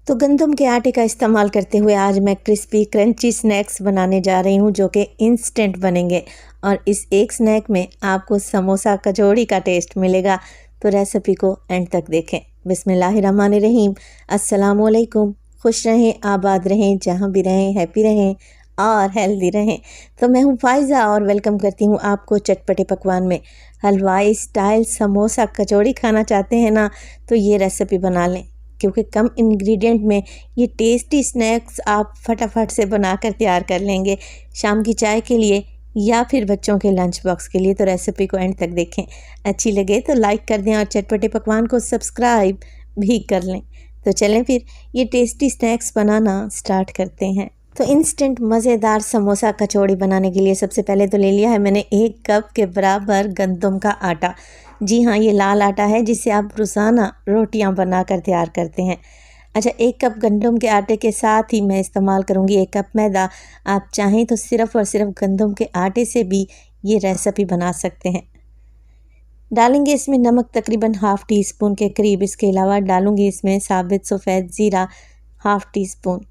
तो गंदम के आटे का इस्तेमाल करते हुए आज मैं क्रिस्पी क्रंची स्नैक्स बनाने जा रही हूँ जो कि इंस्टेंट बनेंगे और इस एक स्नैक में आपको समोसा कचौड़ी का टेस्ट मिलेगा। तो रेसिपी को एंड तक देखें। बिस्मिल्लाहिर्रहमानिर्रहीम। अस्सलामुअलैकुम। खुश रहें, आबाद रहें, जहाँ भी रहें हैप्पी रहें और हेल्दी रहें। तो मैं हूँ फ़ाइज़ा और वेलकम करती हूँ आपको चटपटे पकवान में। हलवाई स्टाइल समोसा कचौड़ी खाना चाहते हैं ना, तो ये रेसिपी बना लें क्योंकि कम इंग्रेडिएंट में ये टेस्टी स्नैक्स आप फटाफट से बनाकर तैयार कर लेंगे शाम की चाय के लिए या फिर बच्चों के लंच बॉक्स के लिए। तो रेसिपी को एंड तक देखें, अच्छी लगे तो लाइक कर दें और चटपटे पकवान को सब्सक्राइब भी कर लें। तो चलें फिर ये टेस्टी स्नैक्स बनाना स्टार्ट करते हैं। तो इंस्टेंट मज़ेदार समोसा कचौड़ी बनाने के लिए सबसे पहले तो ले लिया है मैंने 1 कप के बराबर गंदम का आटा। जी हाँ, ये लाल आटा है जिससे आप रोज़ाना रोटियां बनाकर तैयार करते हैं। अच्छा, 1 कप गंदम के आटे के साथ ही मैं इस्तेमाल करूँगी 1 कप मैदा। आप चाहें तो सिर्फ़ और सिर्फ गंदम के आटे से भी ये रेसिपी बना सकते हैं। डालेंगे इसमें नमक तकरीबन हाफ़ टी स्पून के करीब। इसके अलावा डालूँगी इसमें साबित सफ़ेद ज़ीरा हाफ़ टी स्पून।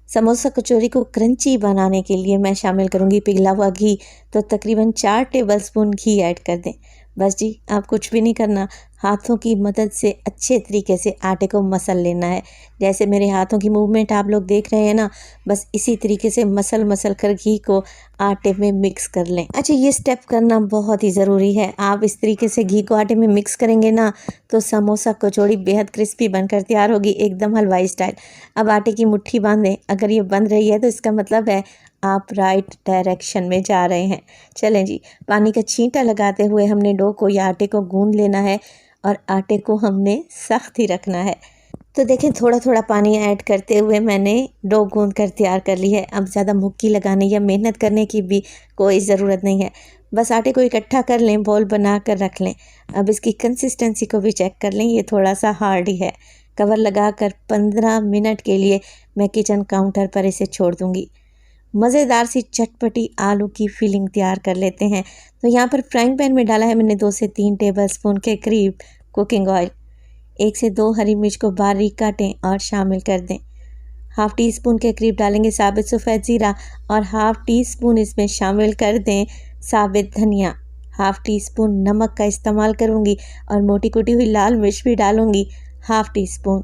समोसा कचौरी को क्रंची बनाने के लिए मैं शामिल करूँगी पिघला हुआ घी। तो तकरीबन 4 टेबलस्पून घी ऐड कर दें। बस जी, आप कुछ भी नहीं करना, हाथों की मदद से अच्छे तरीके से आटे को मसल लेना है। जैसे मेरे हाथों की मूवमेंट आप लोग देख रहे हैं ना, बस इसी तरीके से मसल मसल कर घी को आटे में मिक्स कर लें। अच्छा, ये स्टेप करना बहुत ही ज़रूरी है। आप इस तरीके से घी को आटे में मिक्स करेंगे ना, तो समोसा कचौड़ी बेहद क्रिस्पी बनकर तैयार होगी, एकदम हलवाई स्टाइल। अब आटे की मुट्ठी बांधें। अगर ये बंध रही है तो इसका मतलब है आप राइट डायरेक्शन में जा रहे हैं। चलें जी, पानी का छींटा लगाते हुए हमने डो को या आटे को गूंद लेना है और आटे को हमने सख्त ही रखना है। तो देखें, थोड़ा थोड़ा पानी ऐड करते हुए मैंने डो गूंद कर तैयार कर ली है। अब ज़्यादा मुक्की लगाने या मेहनत करने की भी कोई ज़रूरत नहीं है। बस आटे को इकट्ठा कर लें, बॉल बना कर रख लें। अब इसकी कंसिस्टेंसी को भी चेक कर लें, ये थोड़ा सा हार्ड ही है। कवर लगाकर 15 मिनट के लिए मैं किचन काउंटर पर इसे छोड़ दूँगी। मज़ेदार सी चटपटी आलू की फिलिंग तैयार कर लेते हैं। तो यहाँ पर फ्राइंग पैन में डाला है मैंने 2 से 3 टेबलस्पून के करीब कुकिंग ऑयल। 1 से 2 हरी मिर्च को बारीक काटें और शामिल कर दें। हाफ़ टी स्पून के करीब डालेंगे साबित सफ़ेद ज़ीरा और हाफ़ टी स्पून इसमें शामिल कर दें साबित धनिया। हाफ़ टी स्पून नमक का इस्तेमाल करूँगी और मोटी कुटी हुई लाल मिर्च भी डालूँगी हाफ़ टी स्पून।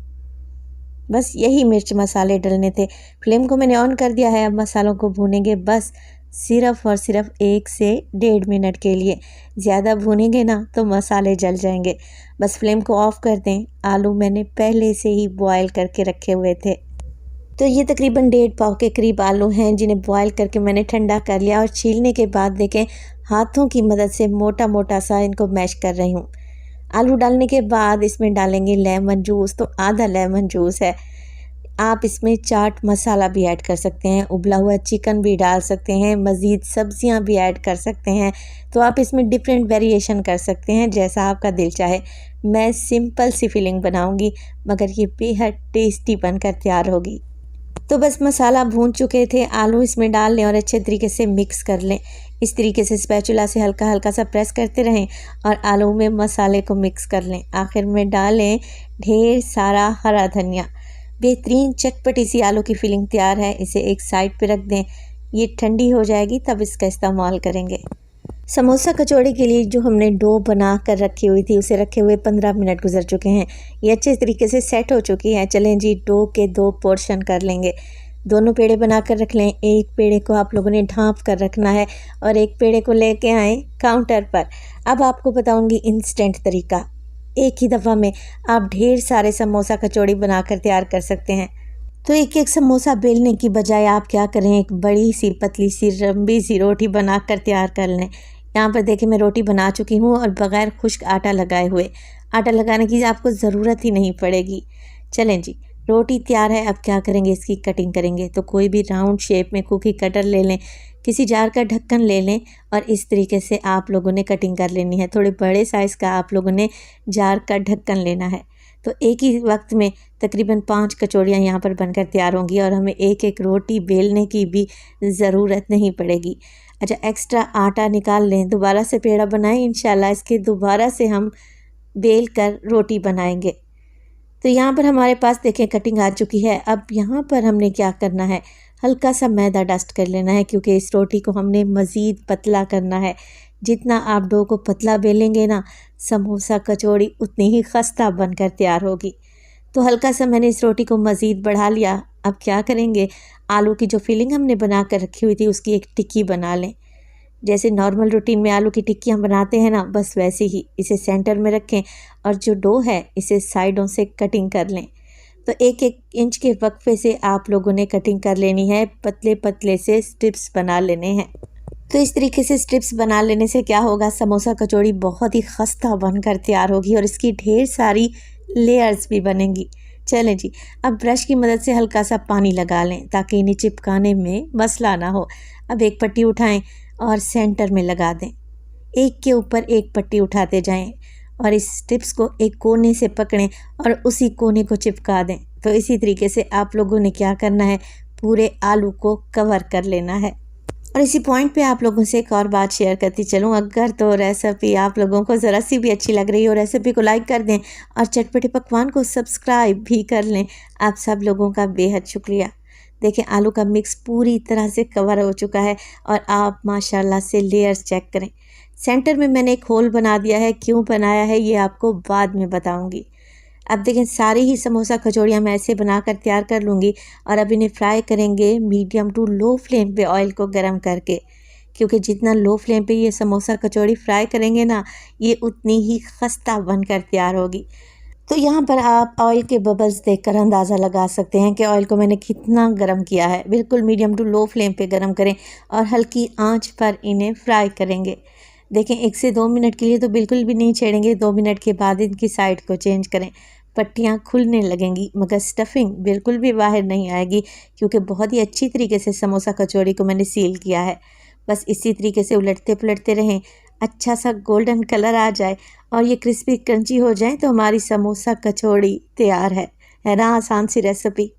बस यही मिर्च मसाले डलने थे। फ्लेम को मैंने ऑन कर दिया है। अब मसालों को भूनेंगे बस सिर्फ़ और सिर्फ 1 से 1.5 मिनट के लिए। ज़्यादा भूनेंगे ना तो मसाले जल जाएंगे। बस फ्लेम को ऑफ़ कर दें। आलू मैंने पहले से ही बॉयल करके रखे हुए थे। तो ये तकरीबन 1.5 पाव के करीब आलू हैं जिन्हें बॉयल करके मैंने ठंडा कर लिया और छीलने के बाद देखें हाथों की मदद से मोटा मोटा सा इनको मैश कर रही हूँ। आलू डालने के बाद इसमें डालेंगे लेमन जूस। तो आधा लेमन जूस है। आप इसमें चाट मसाला भी ऐड कर सकते हैं, उबला हुआ चिकन भी डाल सकते हैं, मज़ीद सब्जियां भी ऐड कर सकते हैं। तो आप इसमें डिफरेंट वेरिएशन कर सकते हैं जैसा आपका दिल चाहे। मैं सिंपल सी फिलिंग बनाऊंगी मगर ये बेहद टेस्टी बनकर तैयार होगी। तो बस मसाला भून चुके थे, आलू इसमें डाल लें और अच्छे तरीके से मिक्स कर लें। इस तरीके से स्पैचुला से हल्का हल्का सा प्रेस करते रहें और आलू में मसाले को मिक्स कर लें। आखिर में डालें ढेर सारा हरा धनिया। बेहतरीन चटपटी सी आलू की फिलिंग तैयार है। इसे एक साइड पे रख दें, ये ठंडी हो जाएगी तब इसका इस्तेमाल करेंगे। समोसा कचौड़ी के लिए जो हमने डो बना कर रखी हुई थी उसे रखे हुए 15 मिनट गुजर चुके हैं। ये अच्छे तरीके से सेट हो चुकी है। चलें जी, डो के 2 पोर्शन कर लेंगे। दोनों पेड़े बना कर रख लें। एक पेड़े को आप लोगों ने ढाँप कर रखना है और एक पेड़े को लेके आए काउंटर पर। अब आपको बताऊंगी इंस्टेंट तरीका। एक ही दफ़ा में आप ढेर सारे समोसा कचौड़ी बनाकर तैयार कर सकते हैं। तो एक एक समोसा बेलने की बजाय आप क्या करें, एक बड़ी सी पतली सी लंबी सी रोटी बनाकर तैयार कर लें। यहाँ पर देखिए मैं रोटी बना चुकी हूँ और बग़ैर खुश्क आटा लगाए हुए। आटा लगाने की आपको ज़रूरत ही नहीं पड़ेगी। चलें जी, रोटी तैयार है। अब क्या करेंगे, इसकी कटिंग करेंगे। तो कोई भी राउंड शेप में कुकी कटर ले लें, किसी जार का ढक्कन ले लें और इस तरीके से आप लोगों ने कटिंग कर लेनी है। थोड़े बड़े साइज़ का आप लोगों ने जार का ढक्कन लेना है। तो एक ही वक्त में तकरीबन 5 कचौड़ियाँ यहाँ पर बनकर तैयार होंगी और हमें एक एक रोटी बेलने की भी ज़रूरत नहीं पड़ेगी। अच्छा, एक्स्ट्रा आटा निकाल लें, दोबारा से पेड़ा बनाएं। इंशाल्लाह इसके दोबारा से हम बेल कर रोटी बनाएंगे। तो यहाँ पर हमारे पास देखें कटिंग आ चुकी है। अब यहाँ पर हमने क्या करना है, हल्का सा मैदा डस्ट कर लेना है, क्योंकि इस रोटी को हमने मज़ीद पतला करना है। जितना आप डो को पतला बेलेंगे ना, समोसा कचौड़ी उतनी ही खस्ता बनकर तैयार होगी। तो हल्का सा मैंने इस रोटी को मज़ीद बढ़ा लिया। अब क्या करेंगे, आलू की जो फिलिंग हमने बना कर रखी हुई थी उसकी एक टिक्की बना लें। जैसे नॉर्मल रूटीन में आलू की टिक्की हम बनाते हैं ना, बस वैसे ही इसे सेंटर में रखें और जो डो है इसे साइडों से कटिंग कर लें। तो 1-1 इंच के वक्फे से आप लोगों ने कटिंग कर लेनी है, पतले पतले से स्ट्रिप्स बना लेने हैं। तो इस तरीके से स्ट्रिप्स बना लेने से क्या होगा, समोसा कचौड़ी बहुत ही खस्ता बनकर तैयार होगी और इसकी ढेर सारी लेयर्स भी बनेंगी। चलें जी, अब ब्रश की मदद से हल्का सा पानी लगा लें ताकि इन्हें चिपकाने में मसला ना हो। अब एक पट्टी उठाएं और सेंटर में लगा दें। एक के ऊपर एक पट्टी उठाते जाएं और इस स्ट्रिप्स को एक कोने से पकड़ें और उसी कोने को चिपका दें। तो इसी तरीके से आप लोगों ने क्या करना है, पूरे आलू को कवर कर लेना है। और इसी पॉइंट पे आप लोगों से एक और बात शेयर करती चलूँ, अगर तो रेसिपी आप लोगों को ज़रा सी भी अच्छी लग रही हो, रेसिपी को लाइक कर दें और चटपटे पकवान को सब्सक्राइब भी कर लें। आप सब लोगों का बेहद शुक्रिया। देखें आलू का मिक्स पूरी तरह से कवर हो चुका है और आप माशाल्लाह से लेयर्स चेक करें। सेंटर में मैंने एक होल बना दिया है, क्यों बनाया है ये आपको बाद में बताऊंगी। अब देखें सारी ही समोसा कचौड़ियाँ मैं ऐसे बनाकर तैयार कर लूँगी और अब इन्हें फ्राई करेंगे मीडियम टू लो फ्लेम पे ऑयल को गर्म करके, क्योंकि जितना लो फ्लेम पे ये समोसा कचौड़ी फ्राई करेंगे ना, ये उतनी ही खस्ता बनकर तैयार होगी। तो यहाँ पर आप ऑयल के बबल्स देखकर अंदाज़ा लगा सकते हैं कि ऑयल को मैंने कितना गर्म किया है। बिल्कुल मीडियम टू लो फ्लेम पे गर्म करें और हल्की आंच पर इन्हें फ्राई करेंगे। देखें 1 से 2 मिनट के लिए तो बिल्कुल भी नहीं छेड़ेंगे, 2 मिनट के बाद इनकी साइड को चेंज करें। पट्टियाँ खुलने लगेंगी मगर स्टफिंग बिल्कुल भी बाहर नहीं आएगी, क्योंकि बहुत ही अच्छी तरीके से समोसा कचौड़ी को मैंने सील किया है। बस इसी तरीके से उलटते पुलटते रहें, अच्छा सा गोल्डन कलर आ जाए और ये क्रिस्पी क्रंची हो जाए तो हमारी समोसा कचौड़ी तैयार है ना, आसान सी रेसिपी।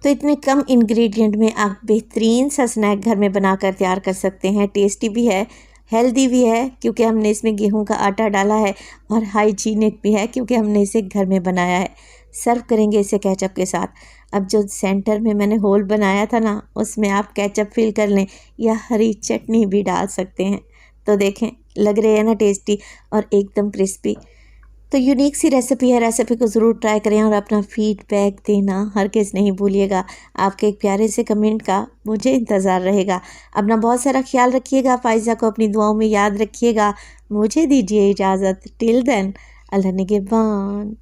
तो इतने कम इंग्रेडिएंट में आप बेहतरीन सा स्नैक घर में बनाकर तैयार कर सकते हैं। टेस्टी भी है, हेल्दी भी है क्योंकि हमने इसमें गेहूं का आटा डाला है, और हाइजीनिक भी है क्योंकि हमने इसे घर में बनाया है। सर्व करेंगे इसे केचप के साथ। अब जो सेंटर में मैंने होल बनाया था ना, उसमें आप केचप फिल कर लें या हरी चटनी भी डाल सकते हैं। तो देखें लग रहे हैं ना टेस्टी और एकदम क्रिस्पी। तो यूनिक सी रेसिपी है, रेसिपी को ज़रूर ट्राई करें और अपना फीडबैक देना हरगिज़ नहीं भूलिएगा। आपके एक प्यारे से कमेंट का मुझे इंतज़ार रहेगा। अपना बहुत सारा ख्याल रखिएगा, फ़ाइज़ा को अपनी दुआओं में याद रखिएगा। मुझे दीजिए इजाज़त। टिल देन, अल्लाह निगहबान।